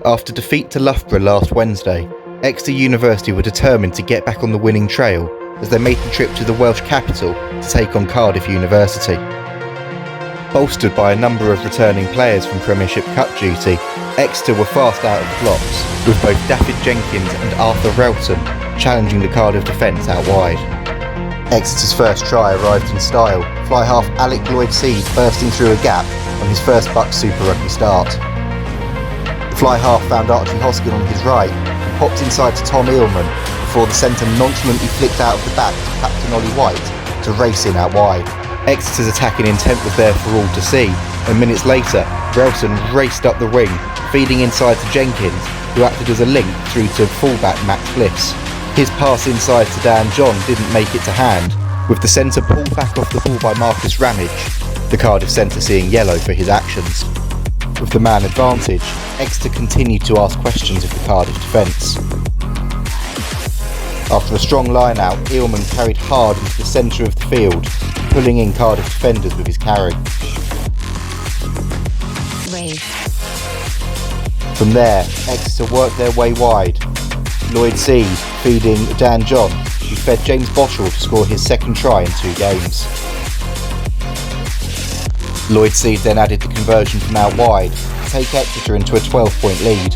After defeat to Loughborough last Wednesday, Exeter University were determined to get back on the winning trail as they made the trip to the Welsh capital to take on Cardiff University. Bolstered by a number of returning players from Premiership Cup duty, Exeter were fast out of the blocks, with both David Jenkins and Arthur Relton challenging the Cardiff defence out wide. Exeter's first try arrived in style, fly half Alec Lloyd-Seed bursting through a gap on his first BUCS Super Rugby start. The fly half found Archie Hoskin on his right and popped inside to Tom Eelman before the centre nonchalantly flicked out of the back to Captain Ollie White to race in out wide. Exeter's attacking intent was there for all to see, and minutes later, Relton raced up the wing, feeding inside to Jenkins, who acted as a link through to fullback Max Bliss. His pass inside to Dan John didn't make it to hand, with the centre pulled back off the ball by Marcus Ramage, the Cardiff centre seeing yellow for his actions. With the man advantage, Exeter continued to ask questions of the Cardiff defence. After a strong line-out, Eelman carried hard into the centre of the field, pulling in Cardiff defenders with his carry. From there, Exeter worked their way wide. Lloyd-Seed feeding Dan John, who fed James Bottrell to score his second try in 2 games. Lloyd-Seed then added the conversion from out wide to take Exeter into a 12-point lead.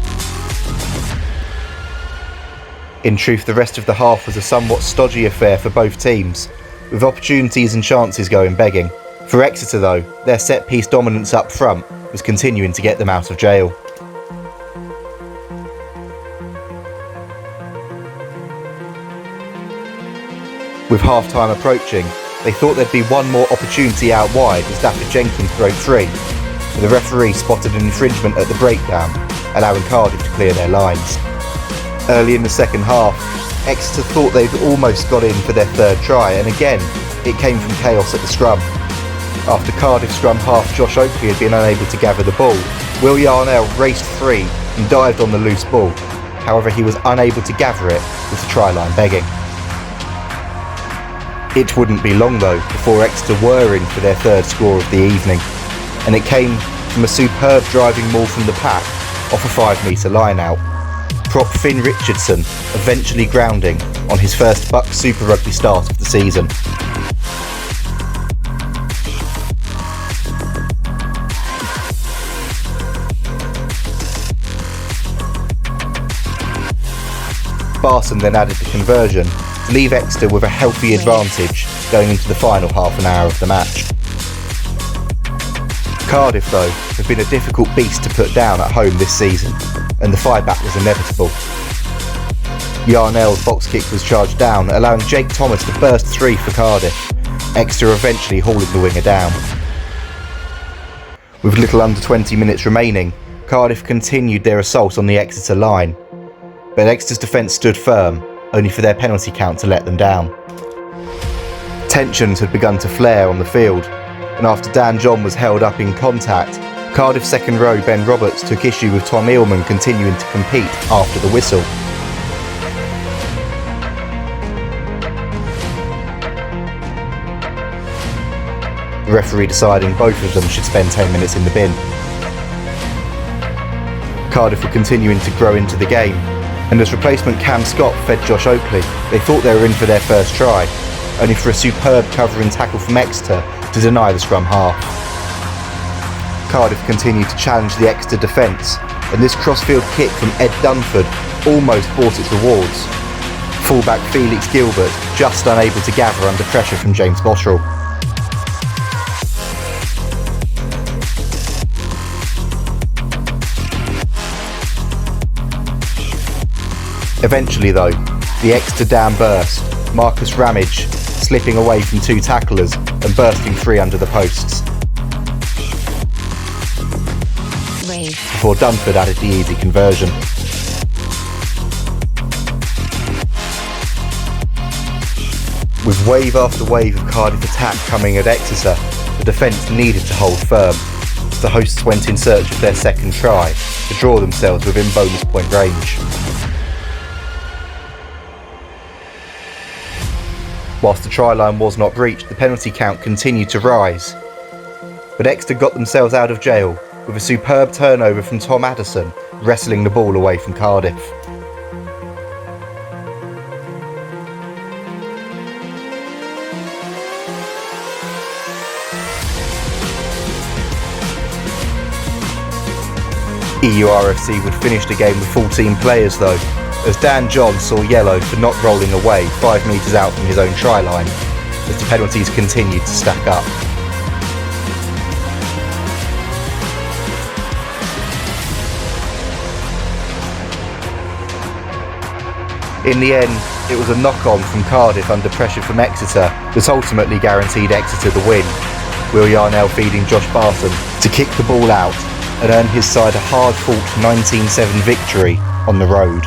In truth, the rest of the half was a somewhat stodgy affair for both teams, with opportunities and chances going begging. For Exeter though, their set-piece dominance up front was continuing to get them out of jail. With half-time approaching, they thought there'd be one more opportunity out wide as David Jenkins broke free, but the referee spotted an infringement at the breakdown, allowing Cardiff to clear their lines. Early in the second half, Exeter thought they'd almost got in for their third try, and again, it came from chaos at the scrum. After Cardiff scrum half Josh Oakley had been unable to gather the ball, Will Yarnell raced free and dived on the loose ball. However, he was unable to gather it, with the try line begging. It wouldn't be long though before Exeter were in for their third score of the evening, and it came from a superb driving maul from the pack off a 5-metre line-out. Prop Finn Richardson eventually grounding on his first BUCS Super Rugby start of the season. Barson then added the conversion to leave Exeter with a healthy advantage going into the final half an hour of the match. Cardiff though have been a difficult beast to put down at home this season, and the fight-back was inevitable. Yarnell's box kick was charged down, allowing Jake Thomas to burst 3 for Cardiff, Exeter eventually hauling the winger down. With little under 20 minutes remaining, Cardiff continued their assault on the Exeter line, but Exeter's defence stood firm, only for their penalty count to let them down. Tensions had begun to flare on the field, and after Dan John was held up in contact, Cardiff second row Ben Roberts took issue with Tom Eelman continuing to compete after the whistle. The referee deciding both of them should spend 10 minutes in the bin. Cardiff were continuing to grow into the game, and as replacement Cam Scott fed Josh Oakley, they thought they were in for their first try, only for a superb cover and tackle from Exeter to deny the scrum half. Cardiff continued to challenge the Exeter defence, and this crossfield kick from Ed Dunford almost brought its rewards. Fullback Felix Gilbert just unable to gather under pressure from James Bottrell. Eventually though, the Exeter dam burst, Marcus Ramage slipping away from 2 tacklers and bursting free under the posts. Before Dunford added the easy conversion. With wave after wave of Cardiff attack coming at Exeter, the defence needed to hold firm, as the hosts went in search of their second try to draw themselves within bonus point range. Whilst the try line was not breached, the penalty count continued to rise. But Exeter got themselves out of jail with a superb turnover from Tom Addison wrestling the ball away from Cardiff. EURFC would finish the game with 14 players though, as Dan John saw yellow for not rolling away 5 metres out from his own try line, as the penalties continued to stack up. In the end, it was a knock-on from Cardiff under pressure from Exeter that ultimately guaranteed Exeter the win, Will Yarnell feeding Josh Barton to kick the ball out and earn his side a hard-fought 19-7 victory on the road.